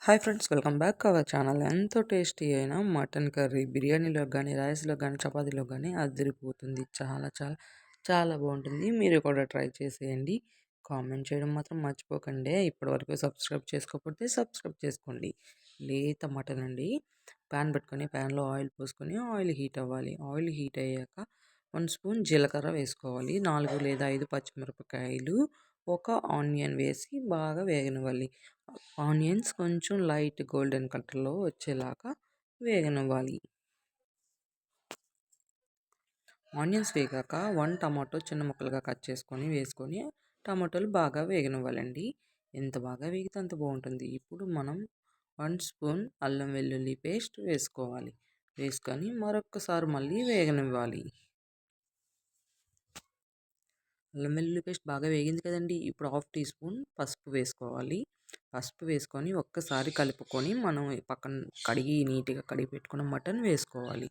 Hi friends, welcome back to our channel. ఎంతో tasty అయిన mutton curry బిర్యానీలో కానీ, రైస్లో కానీ, చపాతీలో కానీ అదిరిపోతుంది. చాలా చాలా చాలా బాగుంటుంది. మీరు కూడా ట్రై చేసేయండి. కామెంట్ చేయడం మాత్రం మర్చిపోకండి. ఇప్పటివరకు సబ్స్క్రైబ్ చేసుకోకపోతే సబ్స్క్రైబ్ చేసుకోండి. లేత మటన్ అండి. ప్యాన్ పెట్టుకొని ప్యాన్లో ఆయిల్ పోసుకొని ఆయిల్ హీట్ అవ్వాలి. ఆయిల్ హీట్ అయ్యాక 1 స్పూన్ జీలకర్ర వేసుకోవాలి. 4 లేదా 5 పచ్చిమిరపకాయలు, ఒక ఆనియన్ వేసి బాగా వేగనివ్వాలి. ఆనియన్స్ కొంచెం లైట్ గోల్డెన్ కలర్లో వచ్చేలాగా వేగనివ్వాలి. ఆనియన్స్ వేగాక 1 టమాటో చిన్న ముక్కలుగా కట్ చేసుకొని వేసుకొని టమాటోలు బాగా వేగనివ్వాలండి. ఎంత బాగా వేగితే అంత బాగుంటుంది. ఇప్పుడు మనం 1 స్పూన్ అల్లం వెల్లుల్లి పేస్ట్ వేసుకోవాలి. వేసుకొని మరొక్కసారి మళ్ళీ వేగనివ్వాలి. అల్లం వెల్లుల్లి పేస్ట్ బాగా వేగింది కదండి. ఇప్పుడు 1/2 టీ స్పూన్ పసుపు వేసుకోవాలి. పసుపు వేసుకొని ఒక్కసారి కలుపుకొని మనం పక్కన నీట్గా కడిగి పెట్టుకున్న మటన్ వేసుకోవాలి.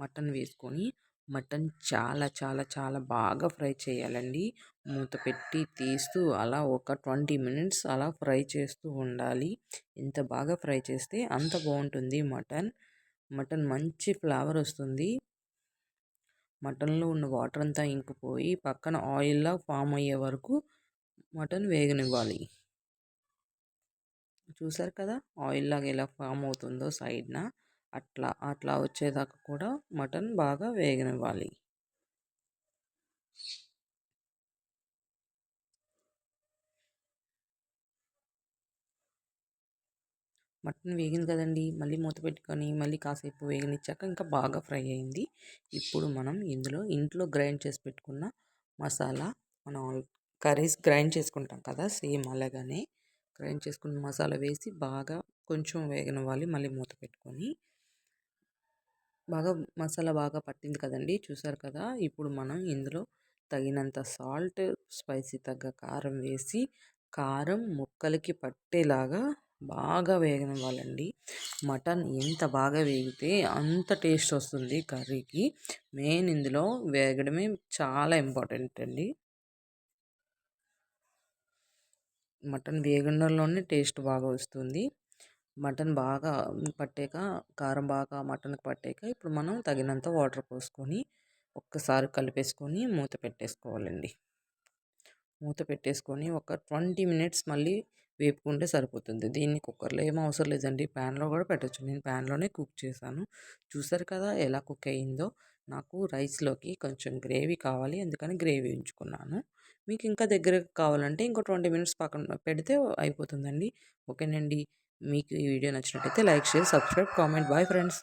మటన్ వేసుకొని మటన్ చాలా చాలా చాలా బాగా ఫ్రై చేయాలండి. మూత పెట్టి తీస్తూ అలా ఒక 20 మినిట్స్ అలా ఫ్రై చేస్తూ ఉండాలి. ఎంత బాగా ఫ్రై చేస్తే అంత బాగుంటుంది మటన్. మటన్ మంచి ఫ్లేవర్ వస్తుంది. మటన్లో ఉన్న వాటర్ అంతా ఇంకిపోయి పక్కన ఆయిల్లా ఫామ్ అయ్యే వరకు మటన్ వేగనివ్వాలి. చూసారు కదా, ఆయిల్ లాగా ఎలా ఫామ్ అవుతుందో సైడ్న అట్లా అట్లా వచ్చేదాకా కూడా మటన్ బాగా వేగనివ్వాలి. మటన్ వేగింది కదండి. మళ్ళీ మూత పెట్టుకొని మళ్ళీ కాసేపు వేగనిచ్చాక ఇంకా బాగా ఫ్రై అయింది. ఇప్పుడు మనం ఇంట్లో గ్రైండ్ చేసి పెట్టుకున్న మసాలా, మనం కర్రీస్ గ్రైండ్ చేసుకుంటాం కదా, సేమ్ అలాగనే గ్రైండ్ చేసుకున్న మసాలా వేసి బాగా కొంచెం వేగనివ్వాలి. మళ్ళీ మూత పెట్టుకొని మసాలా బాగా పట్టింది కదండి, చూసారు కదా. ఇప్పుడు మనం ఇందులో తగినంత సాల్ట్, స్పైసీ తగ్గ కారం వేసి కారం ముక్కలకి పట్టేలాగా బాగా వేగనివ్వాలండి. మటన్ ఎంత బాగా వేగితే అంత టేస్ట్ వస్తుంది కర్రీకి. మెయిన్ ఇందులో వేగడమే చాలా ఇంపార్టెంట్ అండి. మటన్ వేగడంలోనే టేస్ట్ బాగా వస్తుంది. మటన్ బాగా పట్టాక, కారం బాగా మటన్కి పట్టాక ఇప్పుడు మనం తగినంత వాటర్ పోసుకొని ఒక్కసారి కలిపేసుకొని మూత పెట్టేసుకోవాలండి. మూత పెట్టేసుకొని ఒక 20 మినిట్స్ మళ్ళీ వేపుకుంటే సరిపోతుంది. దీన్ని కుక్కర్లో ఏం అవసరం లేదండి, ప్యాన్లో కూడా పెట్టచ్చు. నేను ప్యాన్లోనే కుక్ చేశాను. చూసారు కదా ఎలా కుక్ అయ్యిందో. నాకు రైస్లోకి కొంచెం గ్రేవీ కావాలి, అందుకని గ్రేవీ ఉంచుకున్నాను. మీకు ఇంకా దగ్గర కావాలంటే ఇంకో 20 మినిట్స్ పక్కన పెడితే అయిపోతుందండి. ఓకేనండి. మీకు ఈ వీడియో నచ్చినట్టయితే like, share, subscribe, comment. Bye friends.